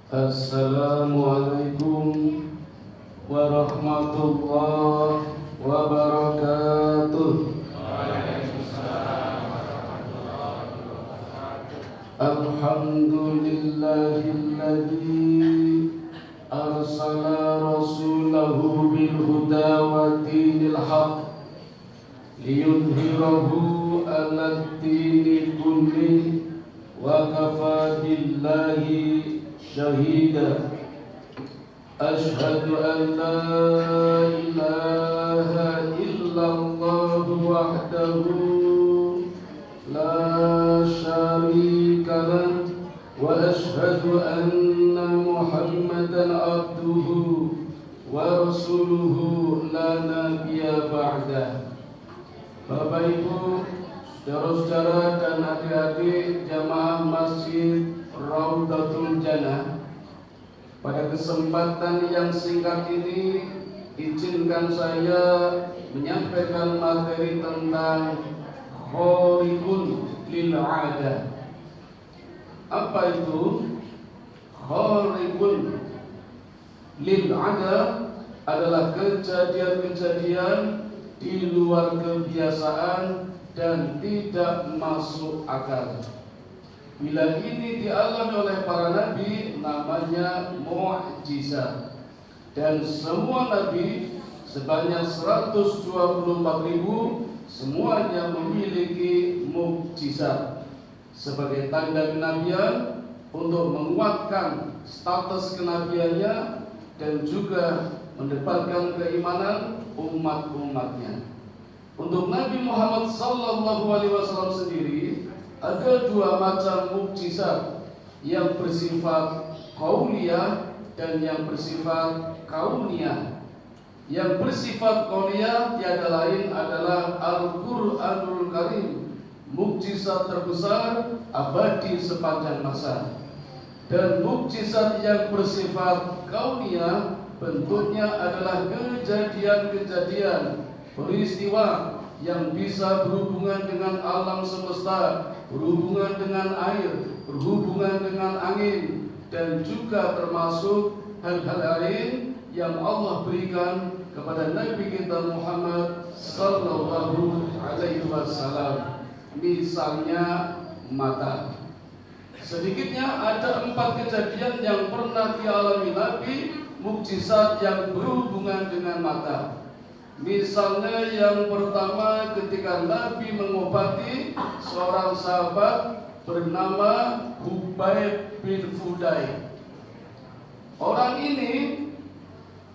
Assalamualaikum warahmatullahi wabarakatuh. Alhamdulillahilladzi arsala rasulahu bil huda wa dinil haq liyudhhirahu 'alad dini kulli wa kafa billahi syahida. Ashhadu an la ilaha illallah wahdahu la syarika lah wa ashhadu anna Muhammadan abduhu wa rasuluhu la nabiyya ba'dah. Bapak Ibu, saudara-saudara dan adik-adik jamaah Masjid Raudatul Jannah, pada kesempatan yang singkat ini izinkan saya menyampaikan materi tentang khariqun lil 'adah. Apa itu khariqun lil 'adah? Adalah kejadian-kejadian di luar kebiasaan dan tidak masuk akal. Bila ini dialami oleh para nabi, namanya mukjizat. Dan semua nabi sebanyak 124.000 semuanya memiliki mukjizat sebagai tanda kenabian untuk menguatkan status kenabiannya dan juga mendapatkan keimanan umat-umatnya. Untuk Nabi Muhammad SAW sendiri ada dua macam mukjizat, yang bersifat qauliyah dan yang bersifat kauniyah. Yang bersifat qauliyah tiada lain adalah Al-Qur'anul Karim, mukjizat terbesar abadi sepanjang masa. Dan mukjizat yang bersifat kauniyah bentuknya adalah kejadian-kejadian, peristiwa yang bisa berhubungan dengan alam semesta, berhubungan dengan air, berhubungan dengan angin, dan juga termasuk hal-hal lain yang Allah berikan kepada Nabi kita Muhammad sallallahu alaihi wasallam. Misalnya mata. Sedikitnya ada 4 kejadian yang pernah dialami Nabi, mukjizat yang berhubungan dengan mata. Misalnya yang pertama, ketika Nabi mengobati seorang sahabat bernama Hubayb bin Fudayl. Orang ini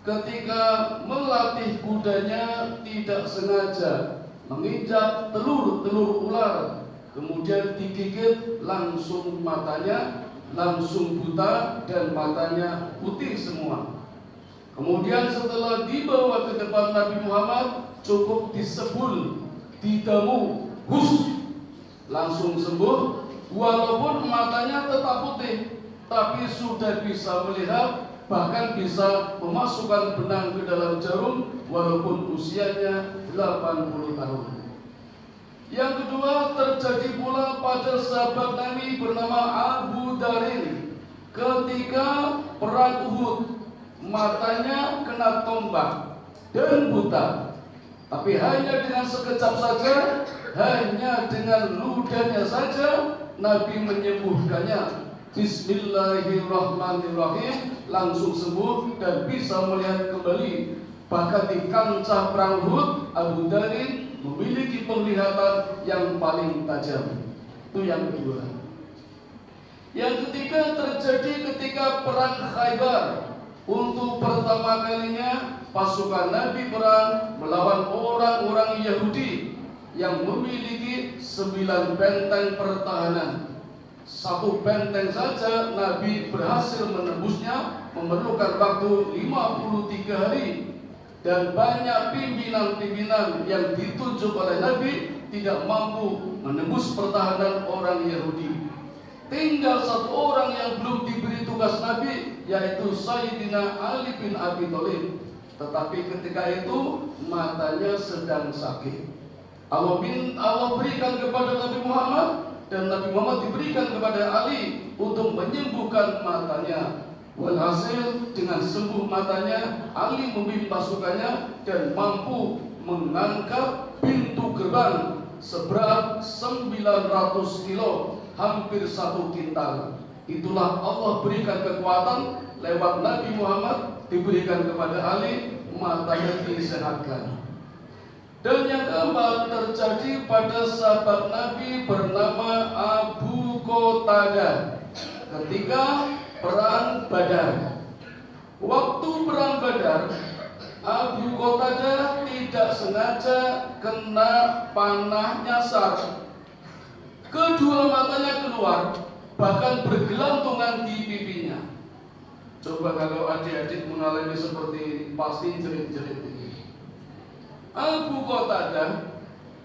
ketika melatih kudanya tidak sengaja menginjak telur-telur ular, kemudian digigit, langsung matanya langsung buta dan matanya putih semua. Kemudian setelah dibawa ke depan Nabi Muhammad, cukup disebul, didamu, langsung sembuh. Walaupun matanya tetap putih, tapi sudah bisa melihat, bahkan bisa memasukkan benang ke dalam jarum walaupun usianya 80 tahun. Yang kedua terjadi pula pada sahabat Nabi bernama Abu Darin. Ketika perang Uhud, matanya kena tombak dan buta, tapi hanya dengan sekejap saja, hanya dengan ludahnya saja Nabi menyembuhkannya. Bismillahirrahmanirrahim, langsung sembuh dan bisa melihat kembali. Bahkan di kancah perang Uhud, Abu Darin memiliki penglihatan yang paling tajam. Itu yang kedua. Yang ketiga terjadi ketika perang Khaybar. Untuk pertama kalinya pasukan Nabi perang melawan orang-orang Yahudi yang memiliki 9 benteng pertahanan. 1 benteng saja Nabi berhasil menembusnya, memerlukan waktu 53 hari. Dan banyak pimpinan-pimpinan yang ditunjuk oleh Nabi tidak mampu menembus pertahanan orang Yahudi. Tinggal 1 orang yang belum diberi tugas Nabi, yaitu Sayyidina Ali bin Abi Thalib. Tetapi ketika itu matanya sedang sakit. Allah berikan kepada Nabi Muhammad, dan Nabi Muhammad diberikan kepada Ali untuk menyembuhkan matanya. Walhasil dengan sembuh matanya, Ali memimpin pasukannya dan mampu mengangkat pintu gerbang seberat 900 kilo, hampir 1 kintal. Itulah Allah berikan kekuatan lewat Nabi Muhammad, diberikan kepada Ali, matanya disehatkan. Dan yang keempat terjadi pada sahabat Nabi bernama Abu Qatadah ketika perang Badar. Waktu perang Badar, Abu Qatadah tidak sengaja kena panah nyasar. Kedua matanya keluar, bahkan bergelantungan di pipinya. Coba kalau adik-adik mengalami seperti ini, pasti jerit-jerit ini. Abu Qatadah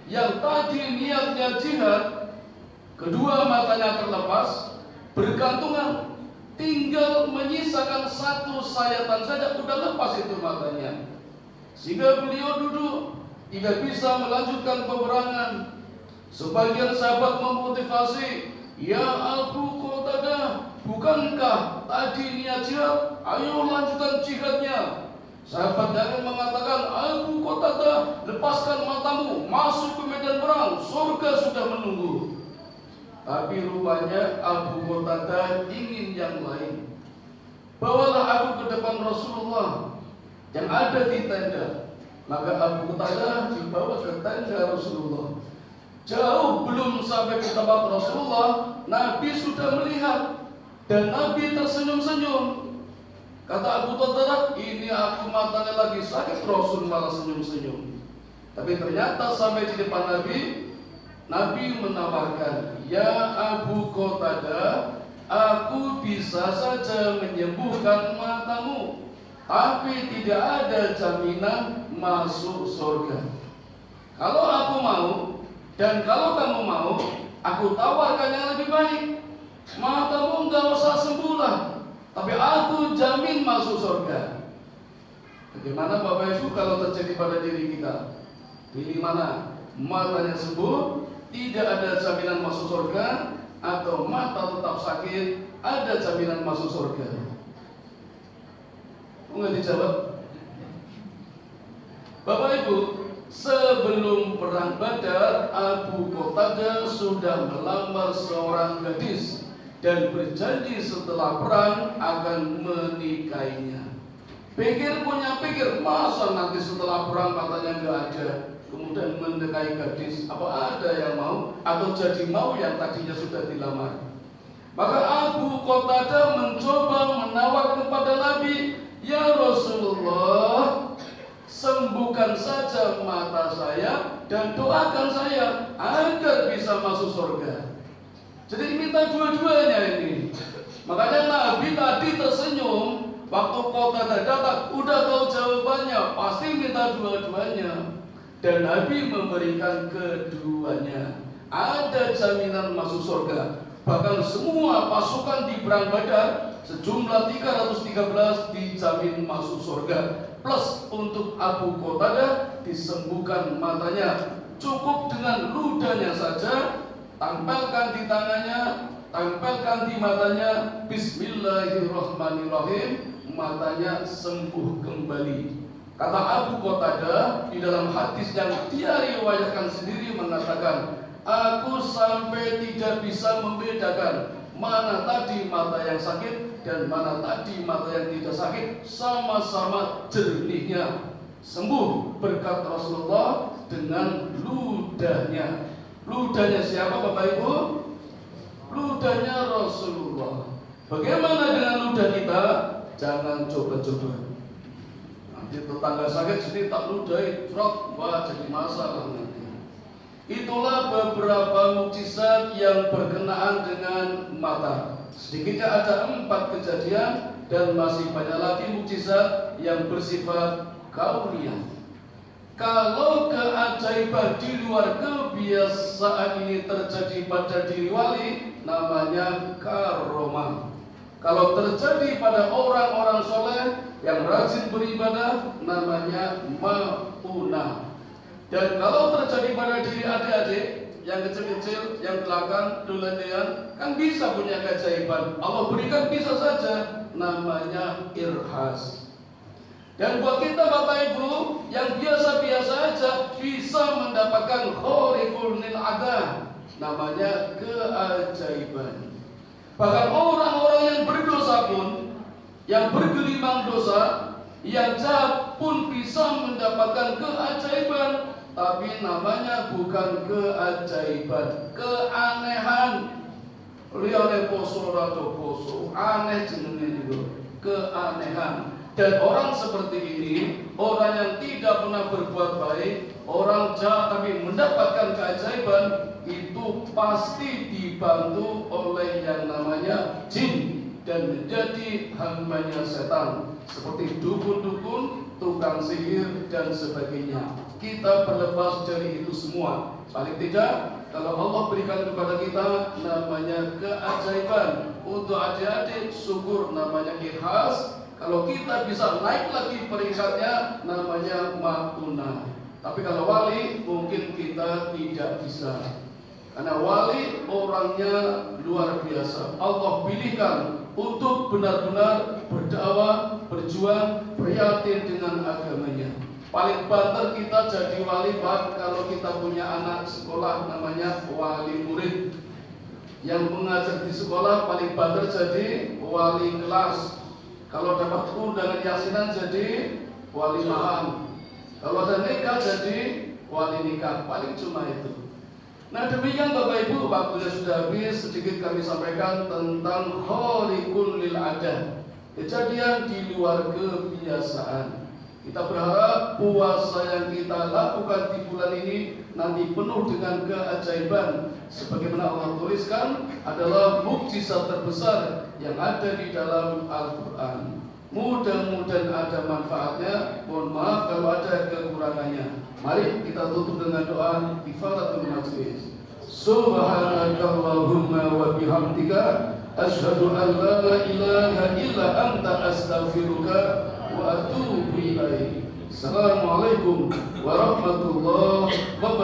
yang tadi niatnya jihad, kedua matanya terlepas, bergantungan, tinggal menyisakan 1 sayatan saja, udah lepas itu matanya. Sehingga beliau duduk, tidak bisa melanjutkan peperangan. Sebagian sahabat memotivasi, "Ya Abu Qatadah, bukankah tadi niat jihad? Ayo lanjutkan jihadnya." Sahabat yang mengatakan, "Abu Qatadah, lepaskan matamu, masuk ke medan perang, surga sudah menunggu." Tapi rupanya Abu Qatadah ingin yang lain. "Bawalah aku ke depan Rasulullah yang ada di tenda." Maka Abu Qatadah dibawa ke tenda Rasulullah. Jauh belum sampai ke tempat Rasulullah, Nabi sudah melihat dan Nabi tersenyum-senyum. Kata Abu Qatadah, "Ini aku matanya lagi sakit." Rasul malah senyum-senyum. Tapi ternyata sampai di depan Nabi, Nabi menawarkan, "Ya Abu Qatadah, aku bisa saja menyembuhkan matamu, tapi tidak ada jaminan masuk surga. Kalau aku mau dan kalau kamu mau, aku tawarkan yang lebih baik. Matamu nggak usah sembuhlah, tapi aku jamin masuk surga." Bagaimana Bapak Ibu kalau terjadi pada diri kita? Pilih mana? Matanya sembuh, tidak ada jaminan masuk surga, atau mata tetap sakit, ada jaminan masuk surga? Enggak dijawab. Bapak Ibu, sebelum perang Badar, Abu Qatadah sudah melamar seorang gadis dan berjanji setelah perang akan menikahinya. Pikir, masa nanti setelah perang katanya nggak ada, kemudian menikahi gadis, apa ada yang mau atau jadi mau yang tadinya sudah dilamar? Maka Abu Qatadah mencoba menawar kepada Nabi, "Ya Rasulullah, sembuhkan saja mata saya dan doakan saya agar bisa masuk surga." Jadi minta dua-duanya ini. Makanya Nabi tadi tersenyum. Waktu Qatadah datang, udah tahu jawabannya, pasti minta dua-duanya. Dan Nabi memberikan keduanya. Ada jaminan masuk surga. Bahkan semua pasukan di perang Badar sejumlah 313 dijamin masuk surga. Plus untuk Abu Qatadah disembuhkan matanya. Cukup dengan ludahnya saja, tampilkan di tangannya, tampilkan di matanya, Bismillahirrahmanirrahim, matanya sembuh kembali. Kata Abu Qatadah di dalam hadis yang dia riwayatkan sendiri mengatakan, "Aku sampai tidak bisa membedakan mana tadi mata yang sakit dan mana tadi mata yang tidak sakit, sama-sama jernihnya sembuh berkat Rasulullah dengan ludahnya." Ludahnya siapa Bapak Ibu? Ludahnya Rasulullah. Bagaimana dengan ludah kita? Jangan coba-coba. Nanti tetangga sakit sini tak ludahi, wah jadi masalah nanti. Itulah beberapa mukjizat yang berkenaan dengan mata. Sedikitnya ada 4 kejadian dan masih banyak lagi mukjizat yang bersifat kauniyah. Kalau keajaiban di luar kebiasaan ini terjadi pada diri wali, namanya karomah. Kalau terjadi pada orang-orang soleh yang rajin beribadah, namanya maunah. Dan kalau terjadi pada diri adik-adik yang kecil-kecil, yang belakang, dulendean, kan bisa punya keajaiban. Allah berikan bisa saja, namanya irhas. Dan buat kita Bapak Ibu yang biasa-biasa aja bisa mendapatkan khariqul lil ada, namanya keajaiban. Bahkan orang-orang yang berdosa pun, yang bergelimang dosa, yang jahat pun bisa mendapatkan keajaiban. Tapi namanya bukan keajaiban, keanehan. Liane poso rado poso, aneh jenenge niku, keanehan. Dan orang seperti ini, orang yang tidak pernah berbuat baik, orang jahat tapi mendapatkan keajaiban, itu pasti dibantu oleh yang namanya jin dan menjadi hambanya setan, seperti dukun-dukun, tukang sihir dan sebagainya. Kita berlepas dari itu semua. Paling tidak, kalau Allah berikan kepada kita namanya keajaiban. Untuk adik-adik syukur namanya ikhlas. Kalau kita bisa naik lagi peringkatnya namanya makuna. Tapi kalau wali mungkin kita tidak bisa. Karena wali orangnya luar biasa. Allah pilihkan untuk benar-benar berdakwah, berjuang, prihatin dengan agamanya. Paling banter kita jadi wali Pak kalau kita punya anak sekolah namanya wali murid. Yang mengajar di sekolah paling banter jadi wali kelas. Kalau dapat undangan yasinan jadi wali maham. Kalau ada nikah jadi wali nikah. Paling cuma itu. Nah demikian Bapak Ibu, waktunya sudah habis. Sedikit kami sampaikan tentang khariqul lil adah, kejadian di luar kebiasaan. Kita berharap puasa yang kita lakukan di bulan ini nanti penuh dengan keajaiban. Sebagaimana Allah tuliskan adalah mukjizat terbesar yang ada di dalam Al-Quran. Mudah-mudahan ada manfaatnya. Mohon maaf kalau ada kekurangannya. Mari kita tutup dengan doa kifaratul majlis. Subhanakallahumma wa bihamdika asyhadu an la ilaha illa anta astaghfiruka wa atubu ilaik. Assalamualaikum warahmatullahi wabarakatuh.